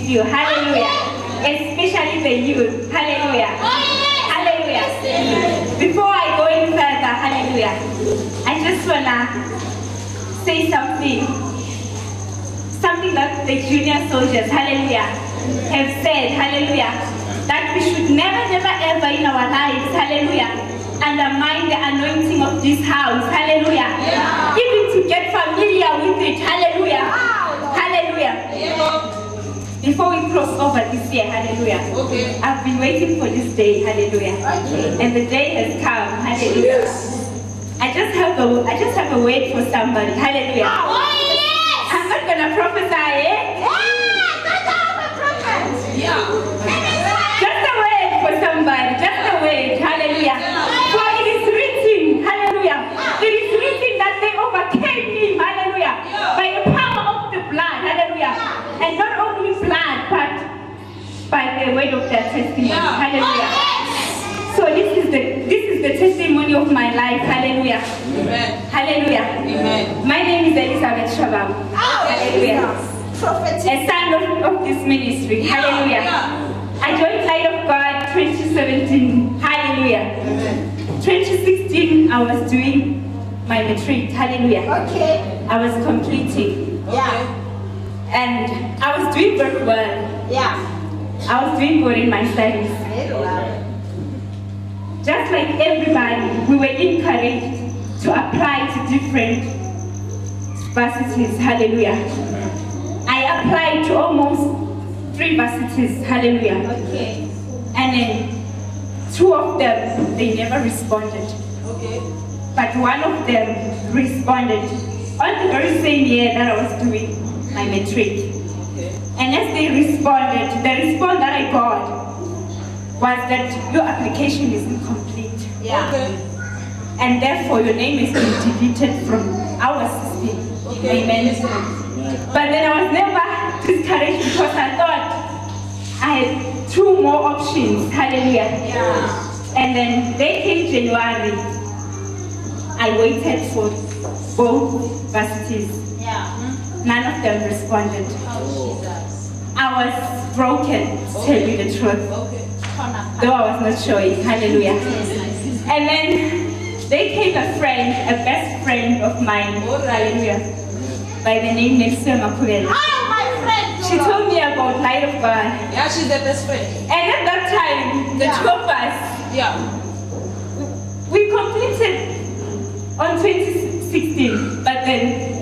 you. Hallelujah. Especially the youth. Hallelujah. Hallelujah. Before I go any further, hallelujah, I just wanna say something that the junior soldiers, hallelujah, have said, hallelujah, that we should never ever in our lives, hallelujah, undermine the anointing of this house, hallelujah, even to get familiar with it, hallelujah, hallelujah. Before we cross over this year, hallelujah, I've been waiting for this day, hallelujah, and the day has come, hallelujah. I just have a word for somebody, hallelujah. I'm not gonna prophesy, eh? Just a word for somebody, just a word, hallelujah. For it is written, hallelujah. It is written that they overcame him, hallelujah, by the power of the blood, hallelujah. And not only blood, but by the word of their testimony, hallelujah. So this is the testimony of my life, hallelujah. Amen. Hallelujah. Amen. My name is Elizabeth Shabab. Hallelujah. A son of this ministry, hallelujah. I joined Light of God 2017, hallelujah. 2016, I was doing my matric, hallelujah. I was completing. And I was doing very well. I was doing good in my studies. Just like everybody, we were encouraged to apply to different varsities, hallelujah. I applied to almost 3 varsities, hallelujah. And then 2 of them, they never responded. But 1 of them responded on the very same year that I was doing my matric. And as they responded, the response that I got was that your application is incomplete. And therefore your name is being deleted from our system. Amen. But then I was never discouraged because I thought I had 2 more options. Hallelujah. And then they came January. I waited for both varsities. None of them responded. I was broken, to tell you the truth. Though I was not showing, hallelujah. And then they came a best friend of mine, hallelujah, by the name Nelson Makurela. My friend! She told me about Light of God. Yeah, she's the best friend. And at that time, the 2 of us, we completed on 2016, but then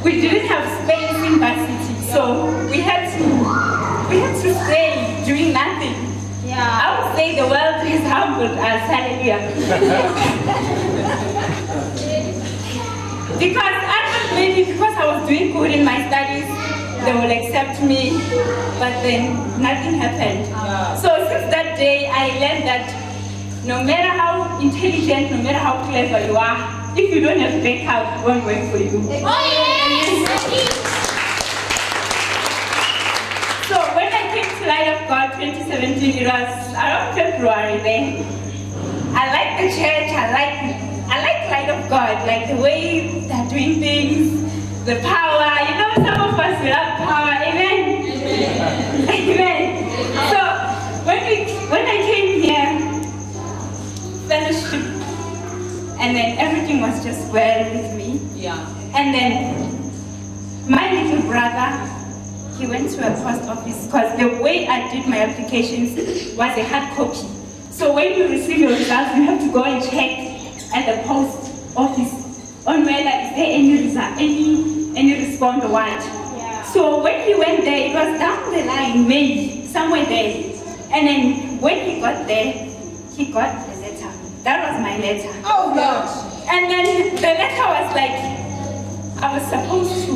we didn't have space in varsity, so we had to stay doing nothing. I would say the world has humbled us, hallelujah. Because I thought maybe because I was doing good in my studies, they will accept me, but then nothing happened. So since that day, I learned that no matter how intelligent, no matter how clever you are, if you don't have backup, it won't work for you. So when I came to Light of God 2017, it was around February then. I like the church, I like Light of God, like the way they're doing things, the power. You know, some of us love power, amen? Amen. So when I came here, fellowship, and then everything was just well with me. And then my little brother, he went to a post office because the way I did my applications was a hard copy. So when you receive your results, you have to go and check at the post office on whether is there any result, any response or what. So when he went there, it was down the line, May, somewhere there. And then when he got there, he got the letter. That was my letter. Oh gosh. And then the letter was like, I was supposed to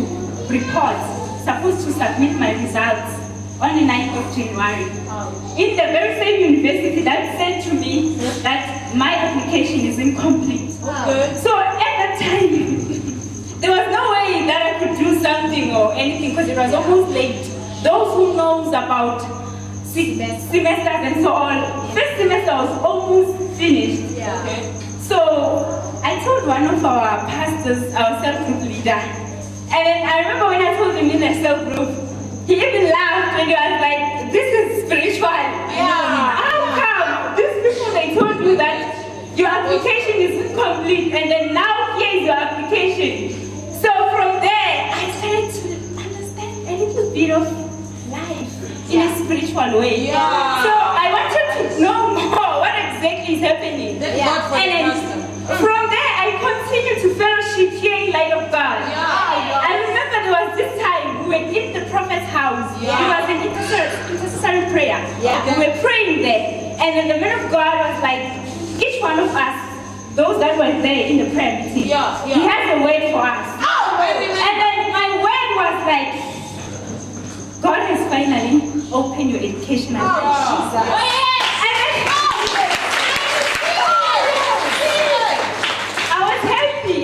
report, supposed to submit my results on the 9th of January. In the very same university that said to me that my application is incomplete. So at that time, there was no way that I could do something or anything because it was almost late. Those who knows about semesters and so on, first semester was almost finished. So I told one of our pastors, our cell group leader, and then I remember when I told him in the cell group, He even laughed and he was like, this is spiritual. Yeah. How come? These people, they told you that your application is incomplete, and then now here is your application. So from there, I started to understand a little bit of life in a spiritual way. Yeah. So I wanted to know more what exactly is happening. Thank God for And the then pastor. from there, I continued to fellowship here in Light of God. Yeah. I remember there was this time we were in the prophet's house. Yeah. It was an intercessory prayer. Yeah. We were praying there. And then the man of God was like, each one of us, those that were there in the prayer meeting, Yeah. he has a word for us. Oh, very nice. And then my word was like, God has finally opened your educational Oh, eyes. Jesus. And then I was happy,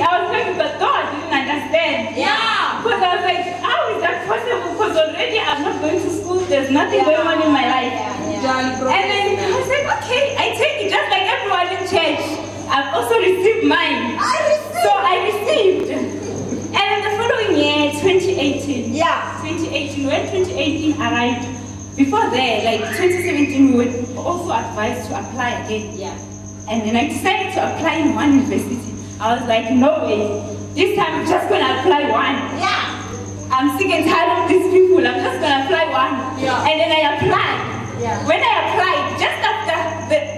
but God didn't understand. Yeah. Because I was like, how is that possible? Because already I'm not going to school, there's nothing going on in my life. And then I was like, okay, I take it just like everyone in church. I've also received mine. So I received. And in the following year, 2018. Yeah. 2018, when 2018 arrived, before there, like 2017, we were also advised to apply again. Yeah. And then I decided to apply in one university. I was like, no way. This time I'm just going to apply one. Yeah. I'm sick and tired of these people. I'm just going to apply one. Yeah. And then I applied. Yeah. When I applied, just after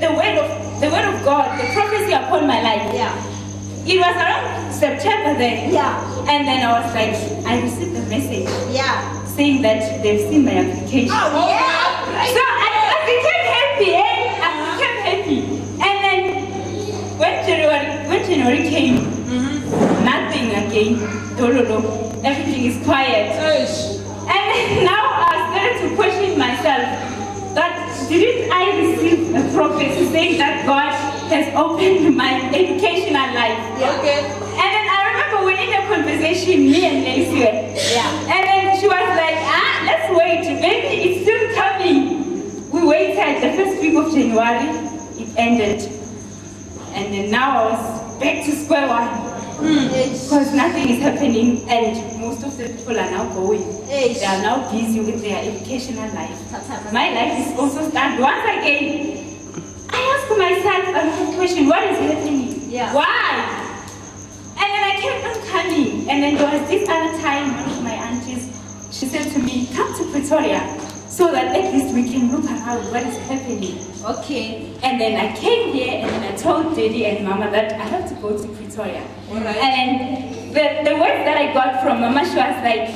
the word of God, the prophecy upon my life, Yeah. it was around September then. Yeah. And then I was like, I received a message Yeah. saying that they've seen my application. Oh, yeah. So I became happy, I became happy. And then when January came, nothing again. Everything is quiet. And then now I started to question myself that didn't I receive a prophecy saying that God has opened my educational life? Okay. And then I remember we in a conversation, me and Lacey. Yeah. And then she was like, let's wait, maybe it's still coming. We waited the first week of January, it ended. And then now I was back to square one. Because nothing is happening and most of the people are now going. They are now busy with their educational life. My life is also started. Once again, I ask myself a question, what is happening? Yeah. Why? And then I kept on coming. And then there was this other time, one of my aunties, she said to me, come to Pretoria so that at least we can look around what is happening. Okay. And then I came here and then I told Daddy and Mama that I have to go to Pretoria. Alright. And the word that I got from Mama, she was like,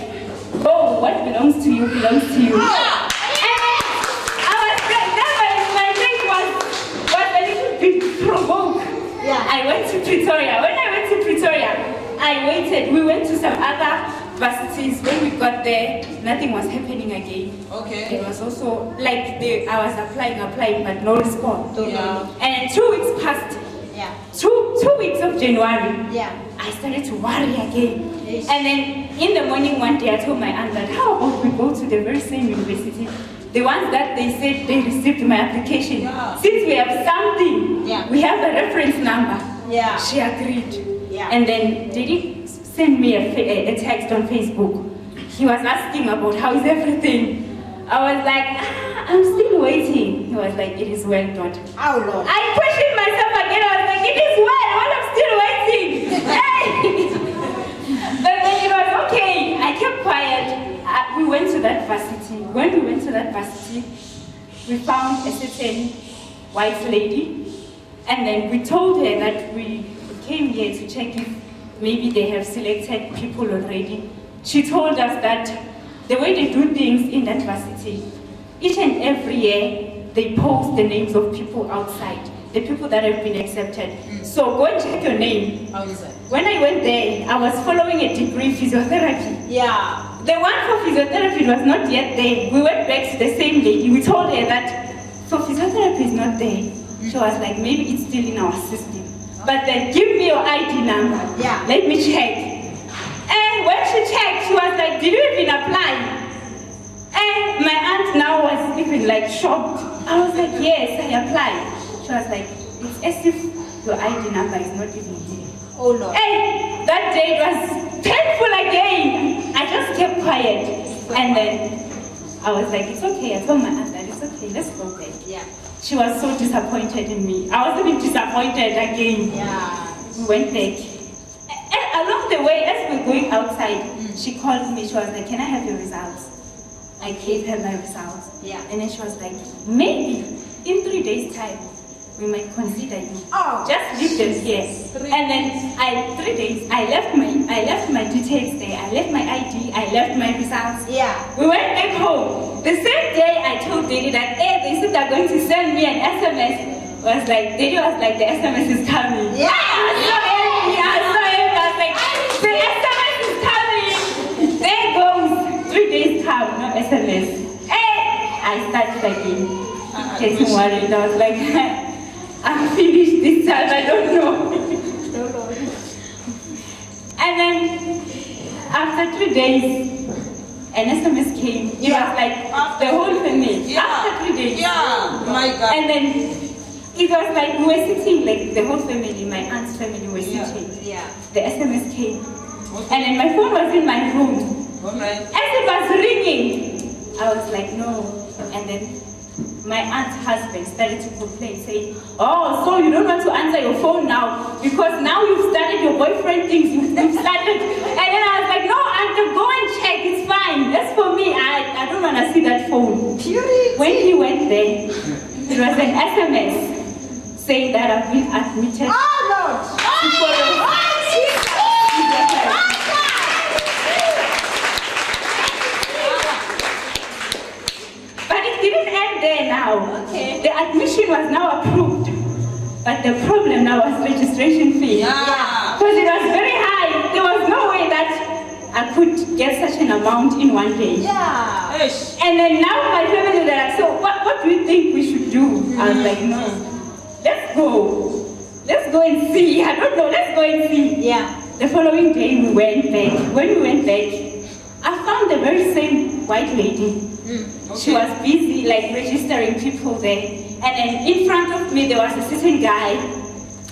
oh, what belongs to you belongs to you. Yeah. And I was like, my faith was a little bit provoked. Yeah. I went to Pretoria. When I went to Pretoria, I waited. We went to some other varsities. When we got there, nothing was happening again. Okay. It was also like I was applying, but no response. Yeah. And 2 weeks passed. Yeah. Two weeks of January. Yeah. I started to worry again. Yes. And then in the morning one day I told my aunt that how about we go to the very same university, the ones that they said they received my application. Yeah. Since we have something, Yeah. we have a reference number. Yeah. She agreed. Yeah. And then did he send me a text on Facebook? He was asking about how is everything. I was like, I'm still waiting. He was like, it is well, daughter. Oh, Lord. I questioned myself again. I was like, it is well, while I'm still waiting. Hey! But then it was okay. I kept quiet. We went to that varsity. When we went to that varsity, we found a certain white lady. And then we told her that we came here to check if maybe they have selected people already. She told us that the way they do things in that varsity, each and every year, they post the names of people outside, the people that have been accepted. So go and check your name. How is it? When I went there, I was following a degree physiotherapy. Yeah. The one for physiotherapy was not yet there. We went back to the same lady. We told her that for physiotherapy is not there. She was like, maybe it's still in our system. But then give me your ID number. Yeah. Let me check. And when she checked, she was like, did you even apply? And my aunt now was even like shocked. I was like, yes, I applied. She was like, it's as if your ID number is not even there. Oh, Lord. And that day was painful again. I just kept quiet. And then I was like, it's okay. I told my aunt that it's okay, let's go back. Yeah. She was so disappointed in me. I was even disappointed again. Yeah. We went back. And along the way, as we were going outside, she called me. She was like, can I have your results? I gave her my results. Yeah. And then she was like, maybe in 3 days' time, we might consider you. Oh. Just leave them here. And then 3 days, I left my details there. I left my ID. I left my results. Yeah. We went back home. The same day, I told Daddy that, hey, they said they're going to send me an SMS. Daddy was like, the SMS is coming. Yeah. I was so happy. I was like, the SMS is coming. There goes. 3 days come, no SMS. Hey, I started again. Getting worried. I was like, I'm finished this time. I don't know. And then after 3 days, an SMS came. It was like the whole family. Yeah. After 3 days. Yeah. My God. And then it was like we were sitting, like the whole family, my aunt's family were sitting. Yeah. The SMS came. And then my phone was in my room. Okay. As it was ringing, I was like, no. And then my aunt's husband started to complain, saying, oh, so you don't want to answer your phone now because now you've started your boyfriend things, you've started. And then I was like, no, Aunt, go and check, it's fine. That's for me, I don't want to see that phone. Purity. When he went there, it was an SMS saying that I've been admitted Oh, Lord. to follow. Oh, Jesus. But it didn't end there now. Okay. The admission was now approved. But the problem now was registration fee. Yeah. Because it was very high. There was no way that I could get such an amount in one day. Yeah. Yes. And then now my family, they're like, so what do you think we should do? I was like, no. Let's go. Let's go and see. I don't know. Let's go and see. Yeah. The following day we went back. When we went back, I found the very same white lady. She was busy like registering people there. And then in front of me there was a certain guy.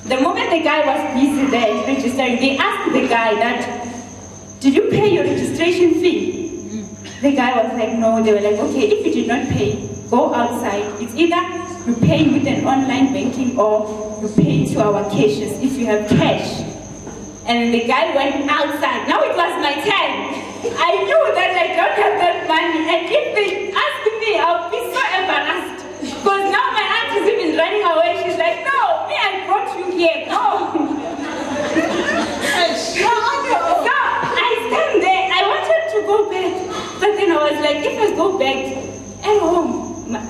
The moment the guy was busy there registering, they asked the guy that, did you pay your registration fee? The guy was like, no. They were like, okay, if you did not pay, go outside. It's either you pay with an online banking or you pay to our cashiers if you have cash. And the guy went outside. Now it was my turn. I knew that I don't have that money. And if they ask me, I'll be so embarrassed. Because now my aunt is even running away. She's like, no, me, I brought you here. Go. So I stand there. I wanted to go back. But then I was like, if I go back at home,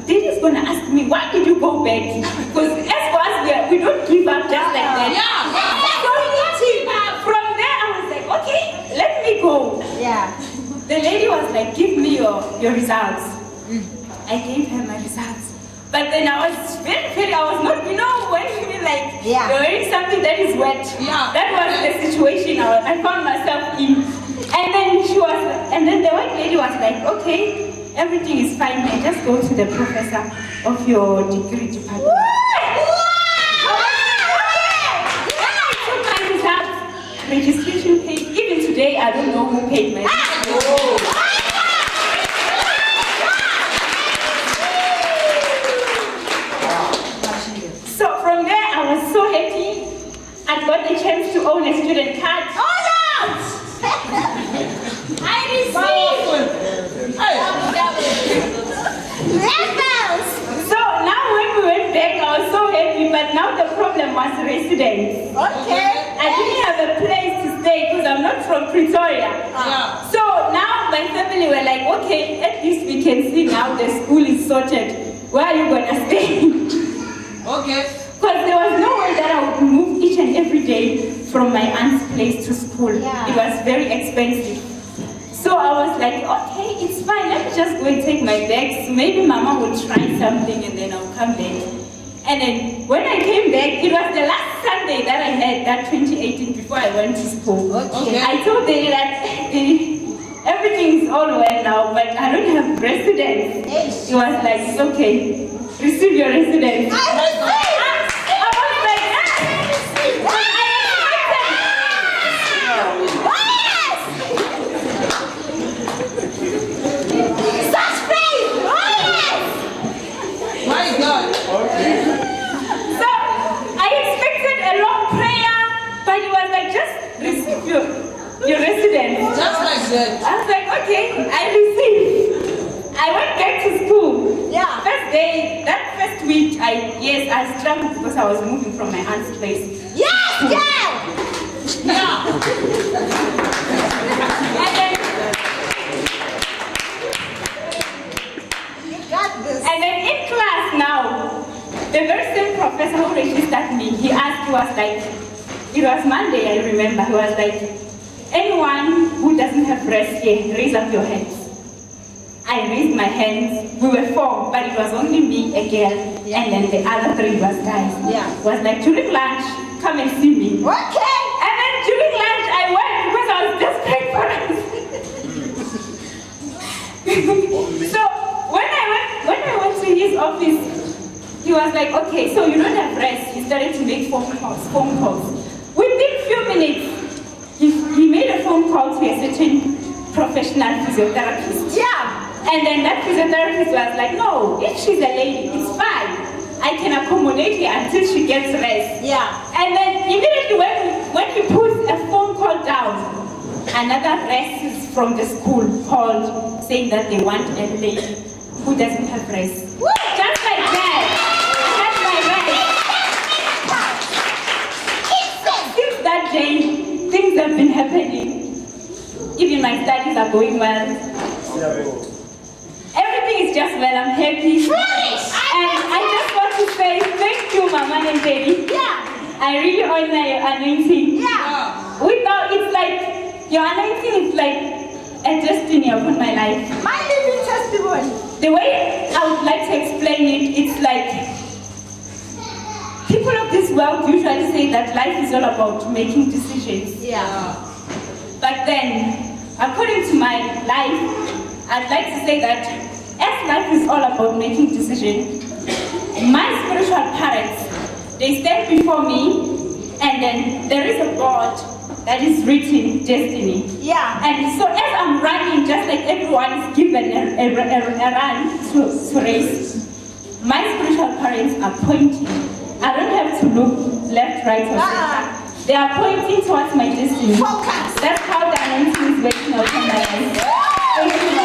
Daddy's going to ask me, why did you go back? Because as for us, we don't give up just like that. From there, I was like, okay, let me go. Yeah. The lady was like, give me your results. I gave her my results. But then I was I was not, when you feel like Yeah. you're wearing something that is wet. Yeah. That was the situation I found myself in. And then the white lady was like, okay, everything is fine. I just go to the professor of your degree department. Registration paid. Even today, I don't know who paid my registration. So from there, I was so happy. I got the chance to own a student card. Oh, Lord. I received. Levels. So now when we went back, I was so happy. But now the problem was residence. Okay. I didn't have a place to stay because I'm not from Pretoria. Yeah. So now my family were like, okay, at least we can see now the school is sorted. Where are you going to stay? Okay. Because there was no way that I would move each and every day from my aunt's place to school. Yeah. It was very expensive. So I was like, okay, it's fine. Let me just go and take my bags. Maybe Mama will try something and then I'll come back. And then when I came back, it was the last Sunday that I had, that 2018, before I went to school. Okay. I told Daddy that everything is all well now, but I don't have residence. Yes. He was like, it's okay. Receive your residence. I was like, Such faith. your residence. Just like that. I was like, okay, I received. I went back to school. Yeah. First day, that first week, I struggled because I was moving from my aunt's place. Yes, girl. Yeah. And then, You got this. and then in class now, the very same professor who registered me, he was like, it was Monday, I remember, he was like, anyone who doesn't have rest here, raise up your hands. I raised my hands. We were 4, but it was only me, a girl, and then the other 3 was guys. Yeah. It was like, during lunch, come and see me. Okay. And then during lunch, I went because I was desperate for us. So when I went to his office, he was like, okay, so you don't have rest. He started to make phone calls. Within few minutes, he made a phone call to a certain professional physiotherapist. Yeah. And then that physiotherapist was like, no, if she's a lady, it's fine. I can accommodate her until she gets rest. Yeah. And then immediately when he puts a phone call down, another rest from the school called saying that they want a lady who doesn't have rest. Woo! Just like that. That's my rest. Since that day, things have been happening. Even my studies are going well. Everything is just well. I'm happy. And I just want to say thank you, Mama and Daddy. Yeah. I really honor your anointing. Yeah. Without, it's like, your anointing is like a destiny upon my life. My living testimony. The way I would like to explain it, it's like, people of this world usually say that life is all about making decisions. Yeah. But then, according to my life, I'd like to say that as life is all about making decisions, my spiritual parents, they stand before me, and then there is a board that is written destiny. Yeah. And so as I'm running, just like everyone is given a run to race, my spiritual parents are pointing. I don't have to look left, right, or center. They are pointing towards my destiny. Focus. That's how the anointing is working upon my life. Thank you.